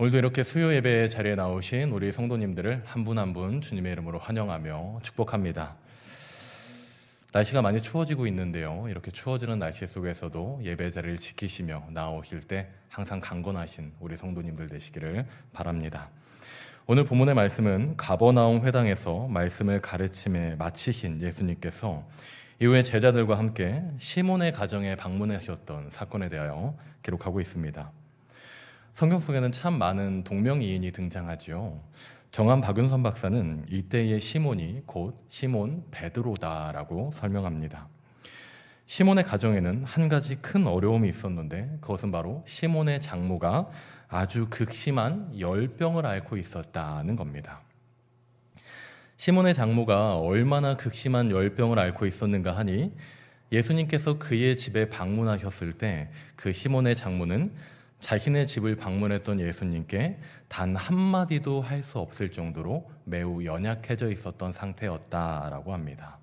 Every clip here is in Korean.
오늘도 이렇게 수요 예배 자리에 나오신 우리 성도님들을 한 분 한 분 주님의 이름으로 환영하며 축복합니다. 날씨가 많이 추워지고 있는데요. 이렇게 추워지는 날씨 속에서도 예배 자리를 지키시며 나오실 때 항상 강건하신 우리 성도님들 되시기를 바랍니다. 오늘 본문의 말씀은 가버나움 회당에서 말씀을 가르침에 마치신 예수님께서 이후에 제자들과 함께 시몬의 가정에 방문하셨던 사건에 대하여 기록하고 있습니다. 성경 속에는 참 많은 동명이인이 등장하죠. 정한 박윤선 박사는 이때의 시몬이 곧 시몬 베드로다라고 설명합니다. 시몬의 가정에는 한 가지 큰 어려움이 있었는데 그것은 바로 시몬의 장모가 아주 극심한 열병을 앓고 있었다는 겁니다. 시몬의 장모가 얼마나 극심한 열병을 앓고 있었는가 하니 예수님께서 그의 집에 방문하셨을 때 그 시몬의 장모는 자신의 집을 방문했던 예수님께 단 한마디도 할 수 없을 정도로 매우 연약해져 있었던 상태였다라고 합니다.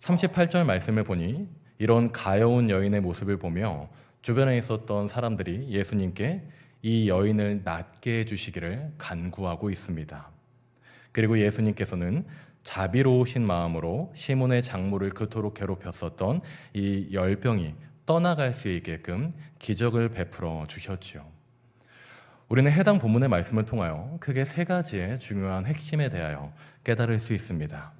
38절 말씀을 보니 이런 가여운 여인의 모습을 보며 주변에 있었던 사람들이 예수님께 이 여인을 낫게 해주시기를 간구하고 있습니다. 그리고 예수님께서는 자비로우신 마음으로 시몬의 장모를 그토록 괴롭혔었던 이 열병이 떠나갈 수 있게끔 기적을 베풀어 주셨지요. 우리는 해당 본문의 말씀을 통하여 크게 세 가지의 중요한 핵심에 대하여 깨달을 수 있습니다.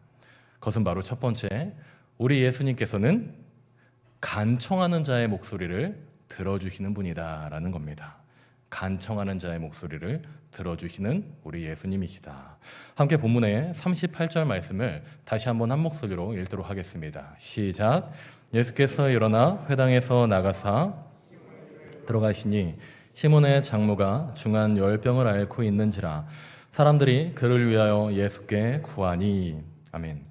그것은 바로 첫 번째, 우리 예수님께서는 간청하는 자의 목소리를 들어주시는 분이다라는 겁니다. 간청하는 자의 목소리를 들어주시는 우리 예수님이시다. 함께 본문의 38절 말씀을 다시 한번 한 목소리로 읽도록 하겠습니다. 시작. 예수께서 일어나 회당에서 나가사 들어가시니 시몬의 장모가 중한 열병을 앓고 있는지라 사람들이 그를 위하여 예수께 구하니. 아멘.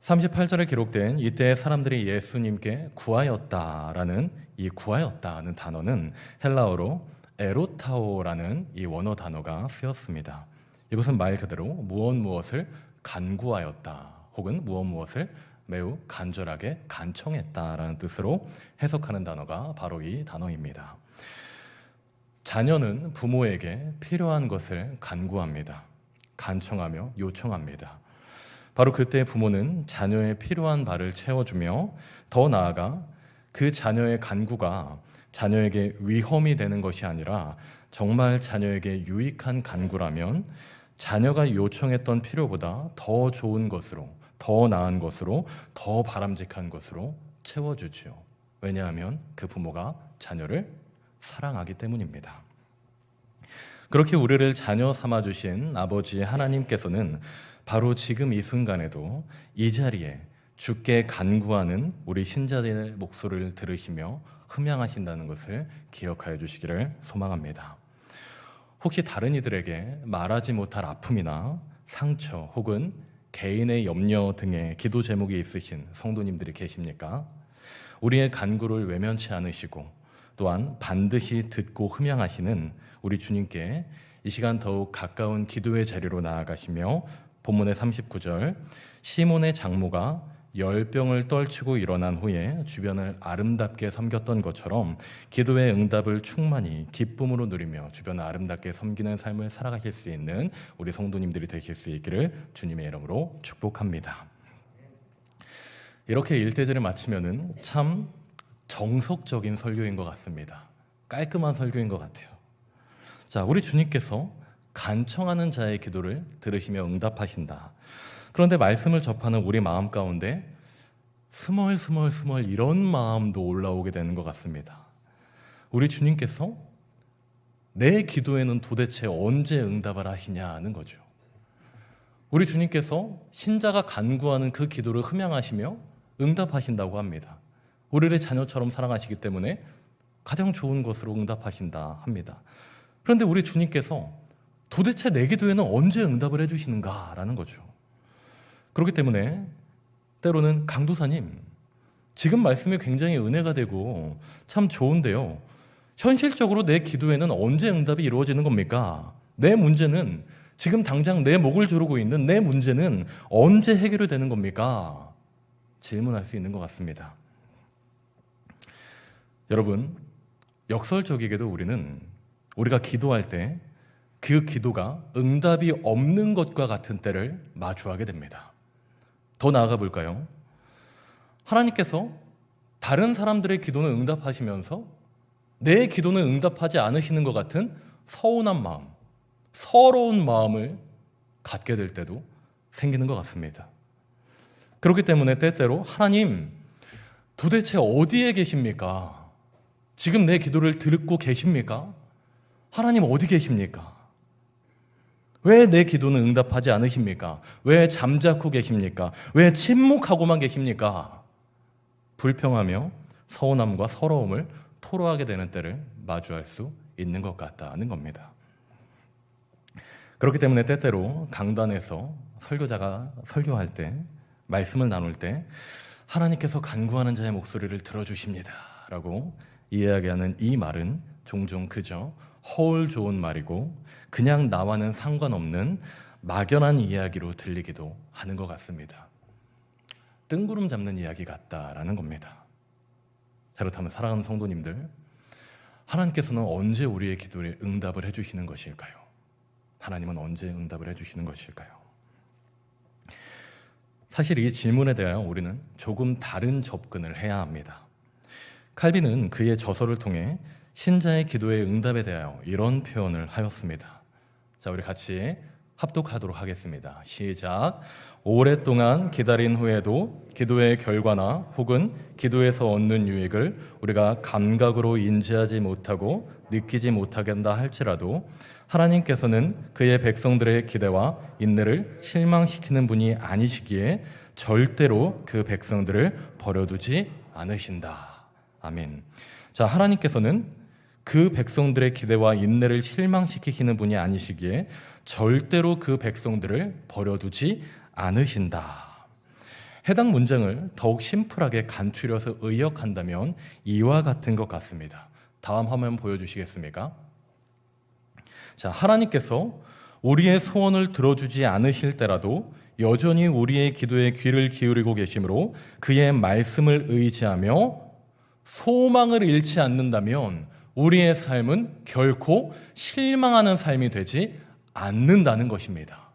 38절에 기록된 이때 사람들이 예수님께 구하였다라는 이 구하였다는 단어는 헬라어로 에로타오라는 이 원어 단어가 쓰였습니다. 이것은 말 그대로 무엇을 간구하였다 혹은 무엇을 매우 간절하게 간청했다라는 뜻으로 해석하는 단어가 바로 이 단어입니다. 자녀는 부모에게 필요한 것을 간구합니다. 간청하며 요청합니다. 바로 그때 부모는 자녀의 필요한 바를 채워주며 더 나아가 그 자녀의 간구가 자녀에게 위험이 되는 것이 아니라 정말 자녀에게 유익한 간구라면 자녀가 요청했던 필요보다 더 좋은 것으로, 더 나은 것으로, 더 바람직한 것으로 채워주지요. 왜냐하면 그 부모가 자녀를 사랑하기 때문입니다. 그렇게 우리를 자녀 삼아주신 아버지 하나님께서는 바로 지금 이 순간에도 이 자리에 주께 간구하는 우리 신자들의 목소리를 들으시며 흠양하신다는 것을 기억하여 주시기를 소망합니다. 혹시 다른 이들에게 말하지 못할 아픔이나 상처 혹은 개인의 염려 등의 기도 제목이 있으신 성도님들이 계십니까? 우리의 간구를 외면치 않으시고 또한 반드시 듣고 흠양하시는 우리 주님께 이 시간 더욱 가까운 기도의 자리로 나아가시며 본문의 39절 시몬의 장모가 열병을 떨치고 일어난 후에 주변을 아름답게 섬겼던 것처럼 기도의 응답을 충만히 기쁨으로 누리며 주변을 아름답게 섬기는 삶을 살아가실 수 있는 우리 성도님들이 되실 수 있기를 주님의 이름으로 축복합니다. 이렇게 일대제를 마치면은 참 정석적인 설교인 것 같습니다. 깔끔한 설교인 것 같아요. 자, 우리 주님께서 간청하는 자의 기도를 들으시며 응답하신다. 그런데 말씀을 접하는 우리 마음 가운데 스멀스멀 이런 마음도 올라오게 되는 것 같습니다. 우리 주님께서 내 기도에는 도대체 언제 응답을 하시냐는 거죠. 우리 주님께서 신자가 간구하는 그 기도를 흠양하시며 응답하신다고 합니다. 우리를 자녀처럼 사랑하시기 때문에 가장 좋은 것으로 응답하신다 합니다. 그런데 우리 주님께서 도대체 내 기도에는 언제 응답을 해주시는가라는 거죠. 그렇기 때문에 때로는 강도사님, 지금 말씀이 굉장히 은혜가 되고 참 좋은데요. 현실적으로 내 기도에는 언제 응답이 이루어지는 겁니까? 내 문제는 지금 당장 내 목을 조르고 있는 내 문제는 언제 해결이 되는 겁니까? 질문할 수 있는 것 같습니다. 여러분, 역설적이게도 우리는 우리가 기도할 때 그 기도가 응답이 없는 것과 같은 때를 마주하게 됩니다. 더 나아가 볼까요? 하나님께서 다른 사람들의 기도는 응답하시면서 내 기도는 응답하지 않으시는 것 같은 서운한 마음, 서러운 마음을 갖게 될 때도 생기는 것 같습니다. 그렇기 때문에 때때로 하나님 도대체 어디에 계십니까? 지금 내 기도를 듣고 계십니까? 하나님 어디 계십니까? 왜 내 기도는 응답하지 않으십니까? 왜 잠자코 계십니까? 왜 침묵하고만 계십니까? 불평하며 서운함과 서러움을 토로하게 되는 때를 마주할 수 있는 것 같다는 겁니다. 그렇기 때문에 때때로 강단에서 설교자가 설교할 때, 말씀을 나눌 때 하나님께서 간구하는 자의 목소리를 들어주십니다 라고 이야기하는 이 말은 종종 그저 허울 좋은 말이고 그냥 나와는 상관없는 막연한 이야기로 들리기도 하는 것 같습니다. 뜬구름 잡는 이야기 같다라는 겁니다. 자, 그렇다면 사랑하는 성도님들, 하나님께서는 언제 우리의 기도에 응답을 해주시는 것일까요? 하나님은 언제 응답을 해주시는 것일까요? 사실 이 질문에 대하여 우리는 조금 다른 접근을 해야 합니다. 칼빈은 그의 저서를 통해 신자의 기도의 응답에 대하여 이런 표현을 하였습니다. 자, 우리 같이 합독하도록 하겠습니다. 시작. 오랫동안 기다린 후에도 기도의 결과나 혹은 기도에서 얻는 유익을 우리가 감각으로 인지하지 못하고 느끼지 못하겠다 할지라도 하나님께서는 그의 백성들의 기대와 인내를 실망시키는 분이 아니시기에 절대로 그 백성들을 버려두지 않으신다. 아멘. 자, 하나님께서는 그 백성들의 기대와 인내를 실망시키시는 분이 아니시기에 절대로 그 백성들을 버려두지 않으신다. 해당 문장을 더욱 심플하게 간추려서 의역한다면 이와 같은 것 같습니다. 다음 화면 보여주시겠습니까? 자, 하나님께서 우리의 소원을 들어주지 않으실 때라도 여전히 우리의 기도에 귀를 기울이고 계시므로 그의 말씀을 의지하며 소망을 잃지 않는다면 우리의 삶은 결코 실망하는 삶이 되지 않는다는 것입니다.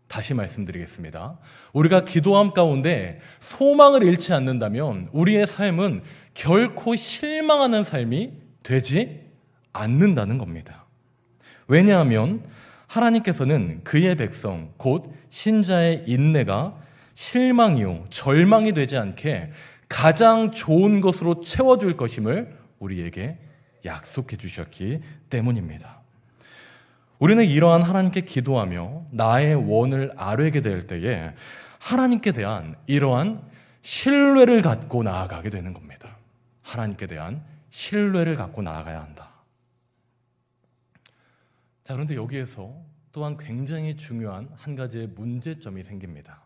다시 말씀드리겠습니다. 우리가 기도함 가운데 소망을 잃지 않는다면 우리의 삶은 결코 실망하는 삶이 되지 않는다는 겁니다. 왜냐하면 하나님께서는 그의 백성, 곧 신자의 인내가 실망이요, 절망이 되지 않게 가장 좋은 것으로 채워줄 것임을 우리에게 약속해 주셨기 때문입니다. 우리는 이러한 하나님께 기도하며 나의 원을 아뢰게 될 때에 하나님께 대한 이러한 신뢰를 갖고 나아가게 되는 겁니다. 하나님께 대한 신뢰를 갖고 나아가야 한다. 자, 그런데 여기에서 또한 굉장히 중요한 한 가지의 문제점이 생깁니다.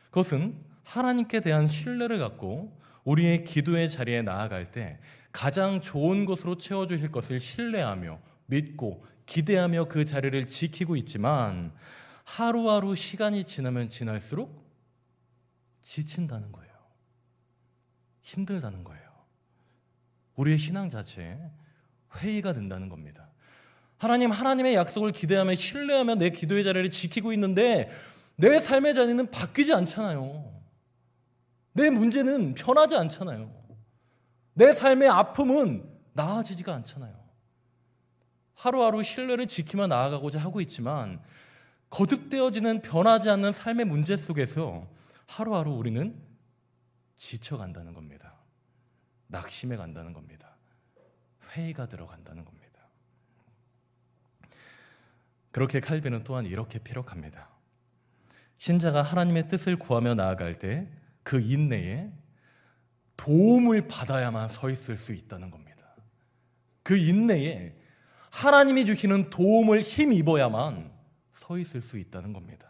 그것은 하나님께 대한 신뢰를 갖고 우리의 기도의 자리에 나아갈 때 가장 좋은 것으로 채워주실 것을 신뢰하며 믿고 기대하며 그 자리를 지키고 있지만 하루하루 시간이 지나면 지날수록 지친다는 거예요. 힘들다는 거예요. 우리의 신앙 자체에 회의가 된다는 겁니다. 하나님의 약속을 기대하며 신뢰하며 내 기도의 자리를 지키고 있는데 내 삶의 자리는 바뀌지 않잖아요. 내 문제는 변하지 않잖아요. 내 삶의 아픔은 나아지지가 않잖아요. 하루하루 신뢰를 지키며 나아가고자 하고 있지만 거듭되어지는 변하지 않는 삶의 문제 속에서 하루하루 우리는 지쳐간다는 겁니다. 낙심해 간다는 겁니다. 회의가 들어간다는 겁니다. 그렇게 칼빈은 또한 이렇게 피력합니다. 신자가 하나님의 뜻을 구하며 나아갈 때 그 인내에 도움을 받아야만 서 있을 수 있다는 겁니다. 그 인내에 하나님이 주시는 도움을 힘입어야만 서 있을 수 있다는 겁니다.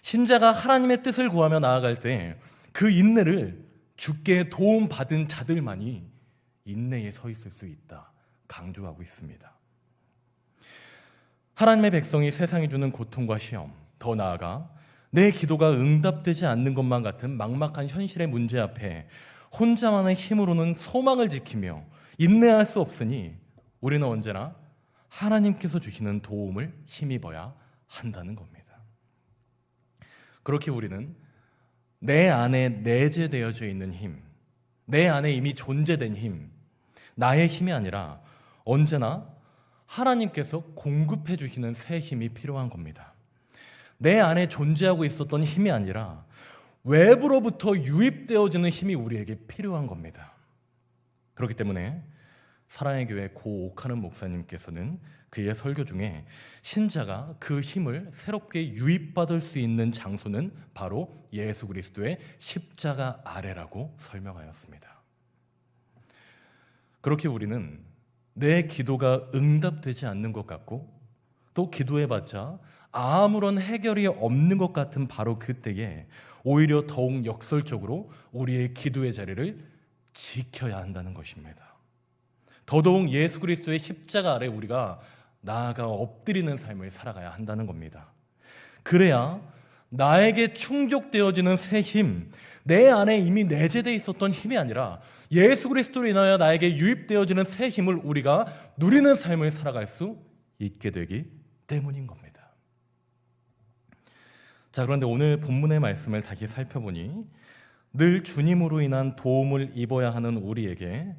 신자가 하나님의 뜻을 구하며 나아갈 때 그 인내를 주께 도움받은 자들만이 인내에 서 있을 수 있다 강조하고 있습니다. 하나님의 백성이 세상이 주는 고통과 시험, 더 나아가 내 기도가 응답되지 않는 것만 같은 막막한 현실의 문제 앞에 혼자만의 힘으로는 소망을 지키며 인내할 수 없으니 우리는 언제나 하나님께서 주시는 도움을 힘입어야 한다는 겁니다. 그렇게 우리는 내 안에 내재되어져 있는 힘, 내 안에 이미 존재된 힘, 나의 힘이 아니라 언제나 하나님께서 공급해 주시는 새 힘이 필요한 겁니다. 내 안에 존재하고 있었던 힘이 아니라 외부로부터 유입되어지는 힘이 우리에게 필요한 겁니다. 그렇기 때문에 사랑의 교회 고 옥하는 목사님께서는 그의 설교 중에 신자가 그 힘을 새롭게 유입받을 수 있는 장소는 바로 예수 그리스도의 십자가 아래라고 설명하였습니다. 그렇게 우리는 내 기도가 응답되지 않는 것 같고 또 기도해봤자 아무런 해결이 없는 것 같은 바로 그때에 오히려 더욱 역설적으로 우리의 기도의 자리를 지켜야 한다는 것입니다. 더더욱 예수 그리스도의 십자가 아래 우리가 나아가 엎드리는 삶을 살아가야 한다는 겁니다. 그래야 나에게 충족되어지는 새 힘, 내 안에 이미 내재되어 있었던 힘이 아니라 예수 그리스도로 인하여 나에게 유입되어지는 새 힘을 우리가 누리는 삶을 살아갈 수 있게 되기 때문인 겁니다. 자, 그런데 오늘 본문의 말씀을 다시 살펴보니 늘 주님으로 인한 도움을 입어야 하는 우리에게,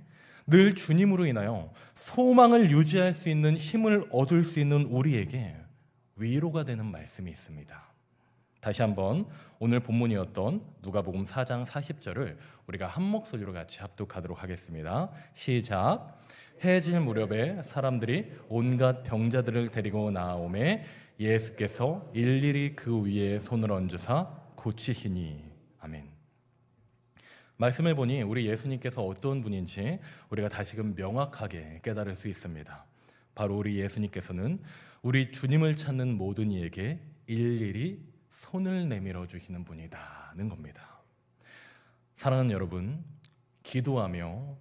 늘 주님으로 인하여 소망을 유지할 수 있는 힘을 얻을 수 있는 우리에게 위로가 되는 말씀이 있습니다. 다시 한번 오늘 본문이었던 누가복음 4장 40절을 우리가 한 목소리로 같이 합독하도록 하겠습니다. 시작. 해질 무렵에 사람들이 온갖 병자들을 데리고 나오매 예수께서 일일이 그 위에 손을 얹으사 고치시니. 아멘. 말씀을 보니 우리 예수님께서 어떤 분인지 우리가 다시금 명확하게 깨달을 수 있습니다. 바로 우리 예수님께서는 우리 주님을 찾는 모든 이에게 일일이 손을 내밀어 주시는 분이다는 겁니다. 사랑하는 여러분, 기도하며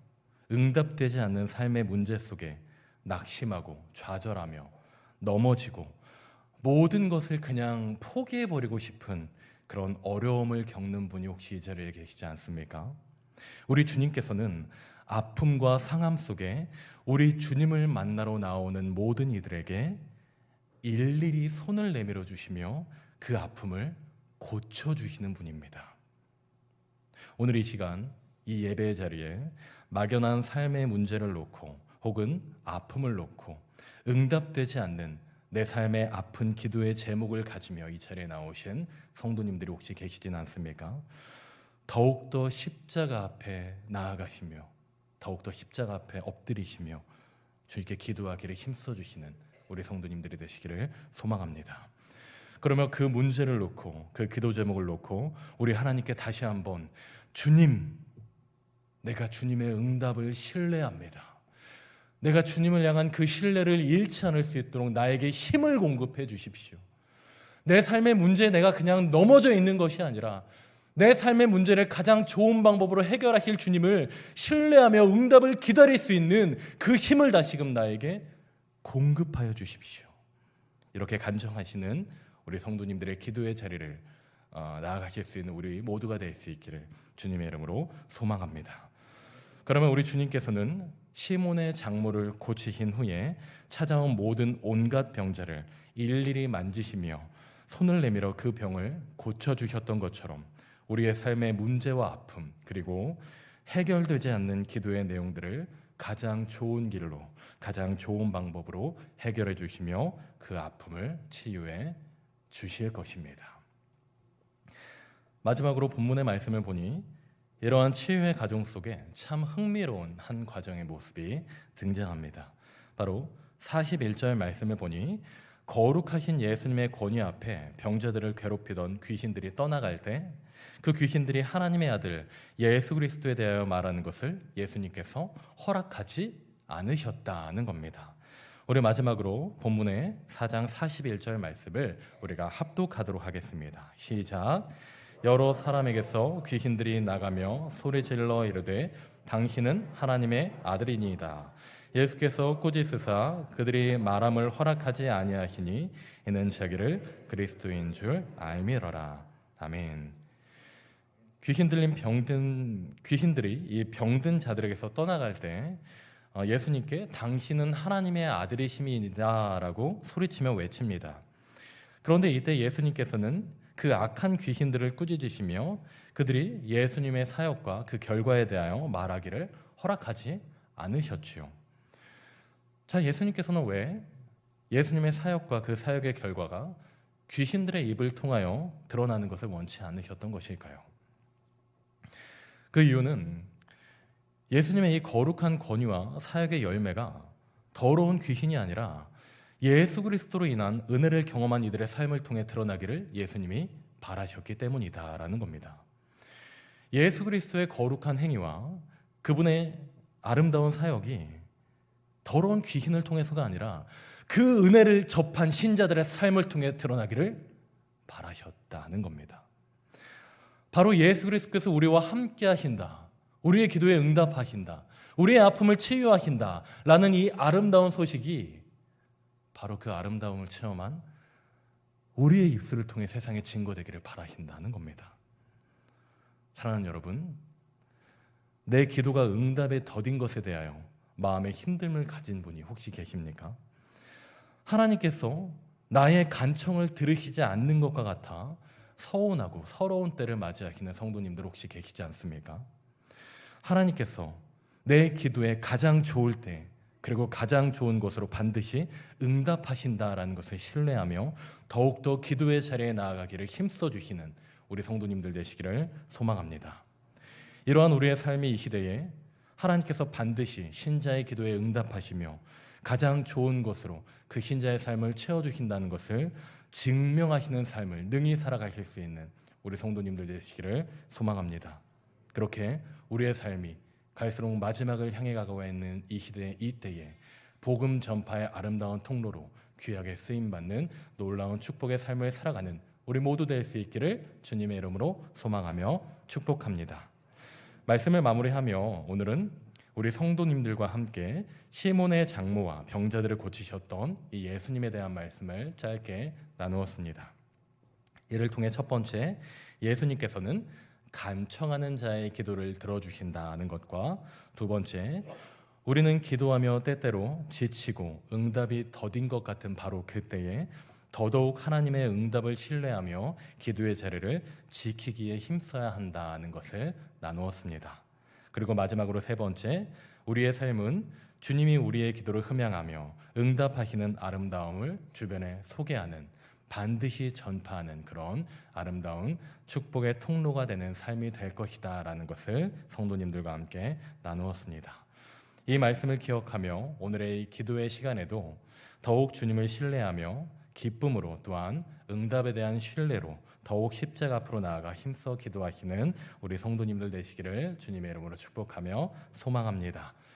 응답되지 않는 삶의 문제 속에 낙심하고 좌절하며 넘어지고 모든 것을 그냥 포기해버리고 싶은 그런 어려움을 겪는 분이 혹시 이 자리에 계시지 않습니까? 우리 주님께서는 아픔과 상함 속에 우리 주님을 만나러 나오는 모든 이들에게 일일이 손을 내밀어 주시며 그 아픔을 고쳐주시는 분입니다. 오늘 이 시간 이 예배의 자리에 막연한 삶의 문제를 놓고 혹은 아픔을 놓고 응답되지 않는 내 삶의 아픈 기도의 제목을 가지며 이 자리에 나오신 성도님들이 혹시 계시진 않습니까? 더욱더 십자가 앞에 나아가시며 더욱더 십자가 앞에 엎드리시며 주님께 기도하기를 힘써주시는 우리 성도님들이 되시기를 소망합니다. 그러면 그 문제를 놓고 그 기도 제목을 놓고 우리 하나님께 다시 한번 주님, 내가 주님의 응답을 신뢰합니다. 내가 주님을 향한 그 신뢰를 잃지 않을 수 있도록 나에게 힘을 공급해 주십시오. 내 삶의 문제에 내가 그냥 넘어져 있는 것이 아니라 내 삶의 문제를 가장 좋은 방법으로 해결하실 주님을 신뢰하며 응답을 기다릴 수 있는 그 힘을 다시금 나에게 공급하여 주십시오. 이렇게 간청하시는 우리 성도님들의 기도의 자리를 나아가실 수 있는 우리 모두가 될 수 있기를 주님의 이름으로 소망합니다. 그러면 우리 주님께서는 시몬의 장모를 고치신 후에 찾아온 모든 온갖 병자를 일일이 만지시며 손을 내밀어 그 병을 고쳐주셨던 것처럼 우리의 삶의 문제와 아픔 그리고 해결되지 않는 기도의 내용들을 가장 좋은 길로 가장 좋은 방법으로 해결해 주시며 그 아픔을 치유해 주실 것입니다. 마지막으로 본문의 말씀을 보니 이러한 치유의 과정 속에 참 흥미로운 한 과정의 모습이 등장합니다. 바로 41절 말씀을 보니 거룩하신 예수님의 권위 앞에 병자들을 괴롭히던 귀신들이 떠나갈 때 그 귀신들이 하나님의 아들 예수 그리스도에 대하여 말하는 것을 예수님께서 허락하지 않으셨다는 겁니다. 우리 마지막으로 본문의 4장 41절 말씀을 우리가 합독하도록 하겠습니다. 시작. 여러 사람에게서 귀신들이 나가며 소리질러 이르되 당신은 하나님의 아들이니이다. 예수께서 꾸짖으사 그들이 말함을 허락하지 아니하시니 이는 자기를 그리스도인 줄 알미러라. 아멘. 귀신들이 이 병든 자들에게서 떠나갈 때 예수님께 당신은 하나님의 아들이심이니다라고 소리치며 외칩니다. 그런데 이때 예수님께서는 그 악한 귀신들을 꾸짖으시며 그들이 예수님의 사역과 그 결과에 대하여 말하기를 허락하지 않으셨지요. 자, 예수님께서는 왜 예수님의 사역과 그 사역의 결과가 귀신들의 입을 통하여 드러나는 것을 원치 않으셨던 것일까요? 그 이유는 예수님의 이 거룩한 권위와 사역의 열매가 더러운 귀신이 아니라 예수 그리스도로 인한 은혜를 경험한 이들의 삶을 통해 드러나기를 예수님이 바라셨기 때문이다라는 겁니다. 예수 그리스도의 거룩한 행위와 그분의 아름다운 사역이 더러운 귀신을 통해서가 아니라 그 은혜를 접한 신자들의 삶을 통해 드러나기를 바라셨다는 겁니다. 바로 예수 그리스도께서 우리와 함께 하신다, 우리의 기도에 응답하신다, 우리의 아픔을 치유하신다 라는 이 아름다운 소식이 바로 그 아름다움을 체험한 우리의 입술을 통해 세상에 증거되기를 바라신다는 겁니다. 사랑하는 여러분, 내 기도가 응답에 더딘 것에 대하여 마음의 힘듦을 가진 분이 혹시 계십니까? 하나님께서 나의 간청을 들으시지 않는 것과 같아 서운하고 서러운 때를 맞이하시는 성도님들 혹시 계시지 않습니까? 하나님께서 내 기도에 가장 좋을 때 그리고 가장 좋은 것으로 반드시 응답하신다라는 것을 신뢰하며 더욱더 기도의 자리에 나아가기를 힘써주시는 우리 성도님들 되시기를 소망합니다. 이러한 우리의 삶이 이 시대에 하나님께서 반드시 신자의 기도에 응답하시며 가장 좋은 것으로 그 신자의 삶을 채워주신다는 것을 증명하시는 삶을 능히 살아가실 수 있는 우리 성도님들 되시기를 소망합니다. 그렇게 우리의 삶이 갈수록 마지막을 향해 가고 있는 이 시대의 이때에 복음 전파의 아름다운 통로로 귀하게 쓰임받는 놀라운 축복의 삶을 살아가는 우리 모두 될 수 있기를 주님의 이름으로 소망하며 축복합니다. 말씀을 마무리하며 오늘은 우리 성도님들과 함께 시몬의 장모와 병자들을 고치셨던 이 예수님에 대한 말씀을 짧게 나누었습니다. 이를 통해 첫 번째, 예수님께서는 간청하는 자의 기도를 들어주신다는 것과 두 번째, 우리는 기도하며 때때로 지치고 응답이 더딘 것 같은 바로 그때에 더더욱 하나님의 응답을 신뢰하며 기도의 자리를 지키기에 힘써야 한다는 것을 나누었습니다. 그리고 마지막으로 세 번째, 우리의 삶은 주님이 우리의 기도를 흠양하며 응답하시는 아름다움을 주변에 소개하는, 반드시 전파하는 그런 아름다운 축복의 통로가 되는 삶이 될 것이다 라는 것을 성도님들과 함께 나누었습니다. 이 말씀을 기억하며 오늘의 이 기도의 시간에도 더욱 주님을 신뢰하며 기쁨으로 또한 응답에 대한 신뢰로 더욱 십자가 앞으로 나아가 힘써 기도하시는 우리 성도님들 되시기를 주님의 이름으로 축복하며 소망합니다.